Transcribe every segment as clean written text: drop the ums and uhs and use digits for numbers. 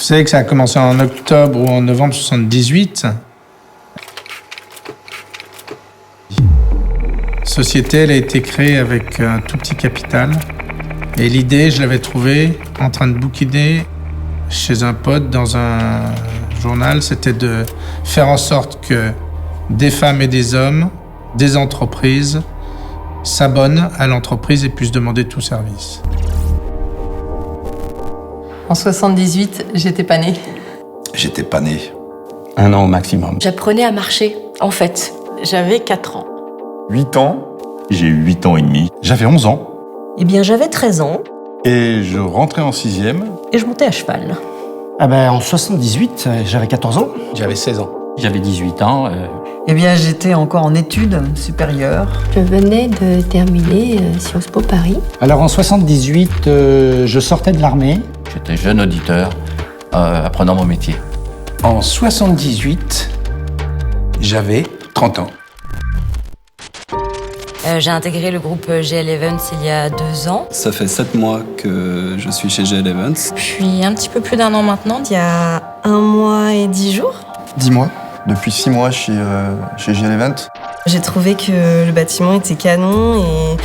savez que ça a commencé en octobre ou en novembre 78. Société, elle a été créée avec un tout petit capital. Et l'idée, je l'avais trouvée en train de bouquiner chez un pote dans un journal. C'était de faire en sorte que des femmes et des hommes, des entreprises, s'abonnent à l'entreprise et puissent demander tout service. En 78, j'étais pas née. J'étais pas né. 1 an au maximum. J'apprenais à marcher, en fait. J'avais 4 ans. 8 ans. J'ai eu 8 ans et demi. J'avais 11 ans. Eh bien, j'avais 13 ans Et je rentrais en 6e. et je montais à cheval. En 78, j'avais 14 ans. J'avais 16 ans. J'avais 18 ans. Eh bien, j'étais encore en études supérieures. Je venais de terminer Sciences Po Paris. Alors en 78, je sortais de l'armée. J'étais jeune auditeur, apprenant mon métier. En 78, j'avais 30 ans. J'ai intégré le groupe GL Events il y a 2 ans. Ça fait 7 mois que je suis chez GL Events. Puis un petit peu plus d'1 an maintenant, il y a 1 mois et 10 jours. 10 mois. Depuis 6 mois, je suis chez GL Events. J'ai trouvé que le bâtiment était canon et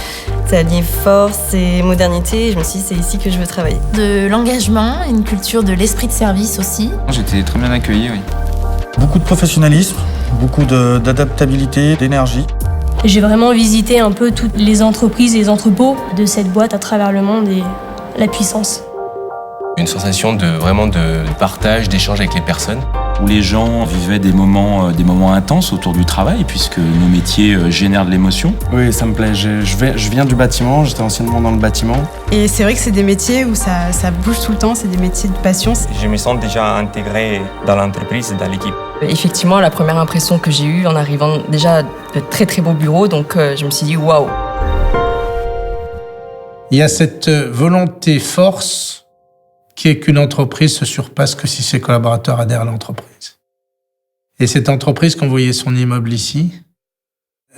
ça alliait force et modernité. Et je me suis dit, c'est ici que je veux travailler. De l'engagement, une culture de l'esprit de service aussi. J'étais très bien accueilli, oui. Beaucoup de professionnalisme, beaucoup d'adaptabilité, d'énergie. J'ai vraiment visité un peu toutes les entreprises et les entrepôts de cette boîte à travers le monde et la puissance. Une sensation de partage, d'échange avec les personnes. Où les gens vivaient des moments intenses autour du travail, puisque nos métiers génèrent de l'émotion. Oui, ça me plaît. Je viens du bâtiment, j'étais anciennement dans le bâtiment. Et c'est vrai que c'est des métiers où ça bouge tout le temps, c'est des métiers de passion. Je me sens déjà intégré dans l'entreprise et dans l'équipe. Effectivement, la première impression que j'ai eue en arrivant déjà de très très beaux bureaux, donc je me suis dit waouh. Il y a cette volonté force qui est qu'une entreprise se surpasse que si ses collaborateurs adhèrent à l'entreprise. Et cette entreprise, quand vous voyez son immeuble ici,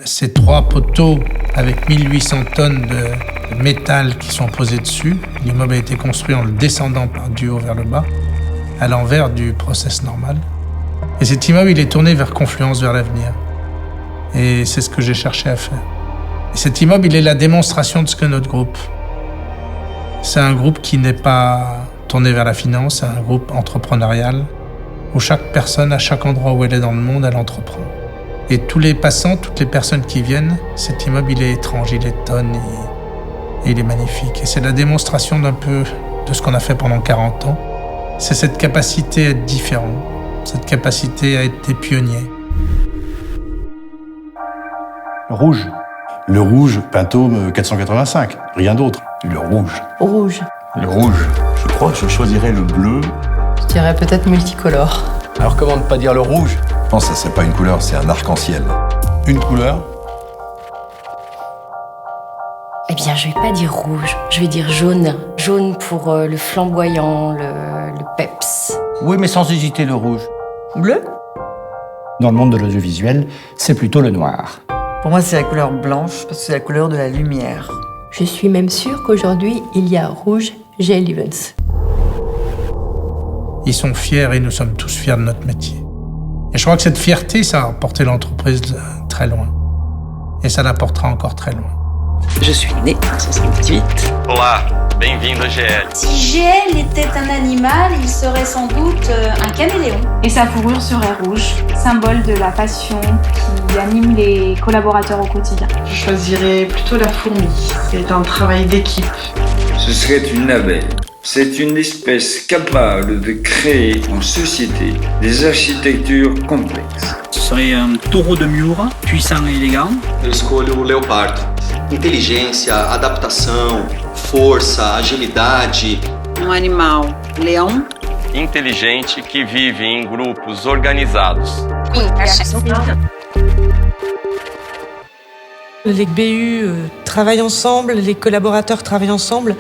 ces 3 poteaux avec 1800 tonnes de métal qui sont posés dessus, l'immeuble a été construit en le descendant par du haut vers le bas, à l'envers du process normal. Et cet immeuble, il est tourné vers Confluence, vers l'avenir. Et c'est ce que j'ai cherché à faire. Et cet immeuble, il est la démonstration de ce que notre groupe. C'est un groupe qui n'est pas tourné vers la finance, c'est un groupe entrepreneurial où chaque personne, à chaque endroit où elle est dans le monde, elle entreprend. Et tous les passants, toutes les personnes qui viennent, cet immeuble, il est étrange, il étonne et il est magnifique. Et c'est la démonstration d'un peu de ce qu'on a fait pendant 40 ans. C'est cette capacité à être différent, cette capacité à être des pionniers. Le rouge. Le rouge, Pintôme 485, rien d'autre. Le rouge. Rouge. Le rouge. Je crois que je choisirais le bleu. Je dirais peut-être multicolore. Alors comment ne pas dire le rouge? Je pense que ça, c'est pas une couleur, c'est un arc-en-ciel. Une couleur. Eh bien, je vais pas dire rouge, je vais dire jaune. Jaune pour le flamboyant, le peps. Oui, mais sans hésiter le rouge. Bleu? Dans le monde de l'audiovisuel, c'est plutôt le noir. Pour moi, c'est la couleur blanche parce que c'est la couleur de la lumière. Je suis même sûre qu'aujourd'hui, il y a rouge GL Events. Ils sont fiers et nous sommes tous fiers de notre métier. Et je crois que cette fierté, ça a porté l'entreprise très loin. Et ça la portera encore très loin. Je suis né en 78. Olá, bem-vindo à GL. Si GL était un animal, il serait sans doute un caméléon. Et sa fourrure serait rouge, symbole de la passion qui anime les collaborateurs au quotidien. Je choisirais plutôt la fourmi. C'est un travail d'équipe. Ce serait une abeille. C'est une espèce capable de créer en société des architectures complexes. Ce serait un taureau de Miura, puissant et élégant. Eu escolho o leopardo. Inteligência, adaptação, força, agilidade. Animal, leão. Inteligente que vive em grupos organizados. Les BU travaillent ensemble, les collaborateurs travaillent ensemble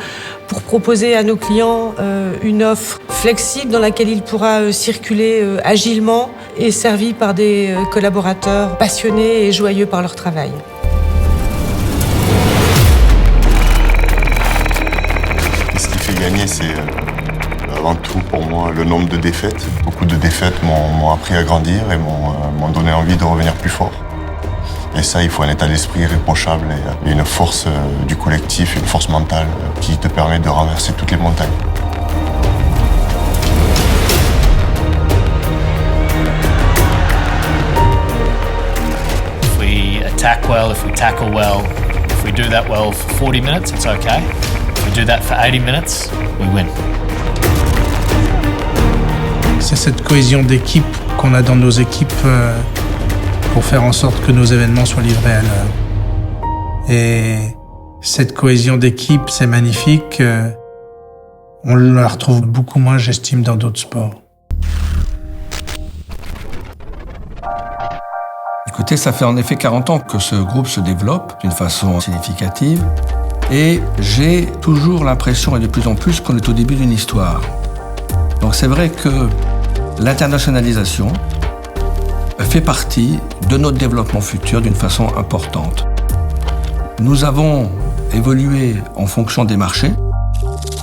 pour proposer à nos clients une offre flexible dans laquelle il pourra circuler agilement et servi par des collaborateurs passionnés et joyeux par leur travail. Ce qui fait gagner, c'est avant tout pour moi le nombre de défaites. Beaucoup de défaites m'ont appris à grandir et m'ont donné envie de revenir plus fort. Et ça, il faut un état d'esprit irréprochable et une force du collectif, une force mentale qui te permet de renverser toutes les montagnes. If we attack well, if we tackle well, if we do that well for 40 minutes, it's okay. If we do that for 80 minutes, we win. C'est cette cohésion d'équipe qu'on a dans nos équipes pour faire en sorte que nos événements soient livrés à l'heure. Et cette cohésion d'équipe, c'est magnifique. On la retrouve beaucoup moins, j'estime, dans d'autres sports. Écoutez, ça fait en effet 40 ans que ce groupe se développe d'une façon significative. Et j'ai toujours l'impression, et de plus en plus, qu'on est au début d'une histoire. Donc c'est vrai que l'internationalisation fait partie de notre développement futur d'une façon importante. Nous avons évolué en fonction des marchés.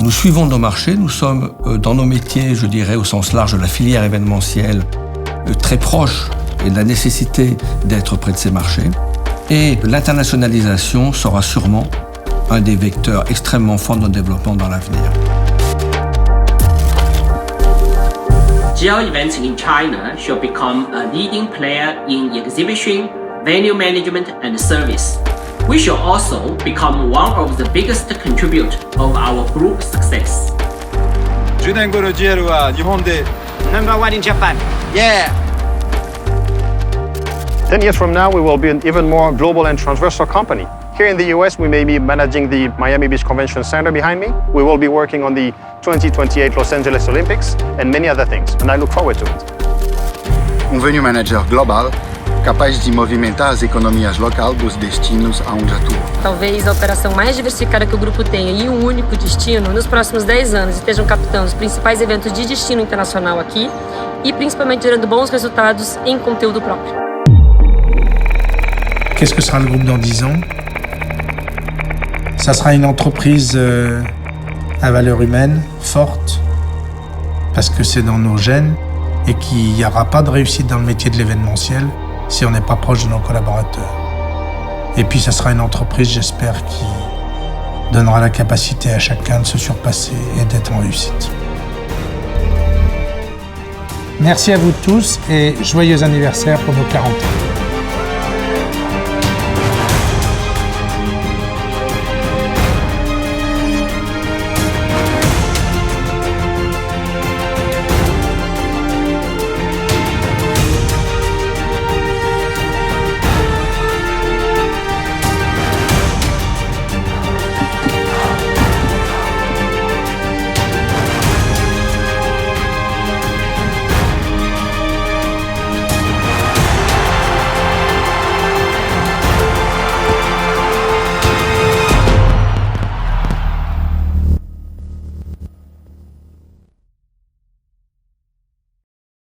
Nous suivons nos marchés. Nous sommes dans nos métiers, je dirais au sens large de la filière événementielle, très proches et de la nécessité d'être près de ces marchés. Et l'internationalisation sera sûrement un des vecteurs extrêmement forts de notre développement dans l'avenir. GL Events in China should become a leading player in exhibition, venue management, and service. We should also become one of the biggest contributors of our group success. 10年後の GL は日本で Number one in Japan. Yeah! 10 years from now, we will be an even more global and transversal company. Here in the US, we may be managing the Miami Beach Convention Center behind me. We will be working on the 2028 Los Angeles Olympics and many other things, and I look forward to it. Venue manager global, capaz de movimentar as economias locais dos destinos aonde atua. Talvez a operação mais diversificada que o grupo tenha e um único destino nos próximos 10 anos estejam captando os principais eventos de destino internacional aqui e principalmente gerando bons resultados em conteúdo próprio. Qu'est-ce que sera le groupe dans 10 ans ? Ça sera une entreprise à valeur humaine, forte, parce que c'est dans nos gènes, et qu'il n'y aura pas de réussite dans le métier de l'événementiel si on n'est pas proche de nos collaborateurs. Et puis ça sera une entreprise, j'espère, qui donnera la capacité à chacun de se surpasser et d'être en réussite. Merci à vous tous et joyeux anniversaire pour nos 40 ans.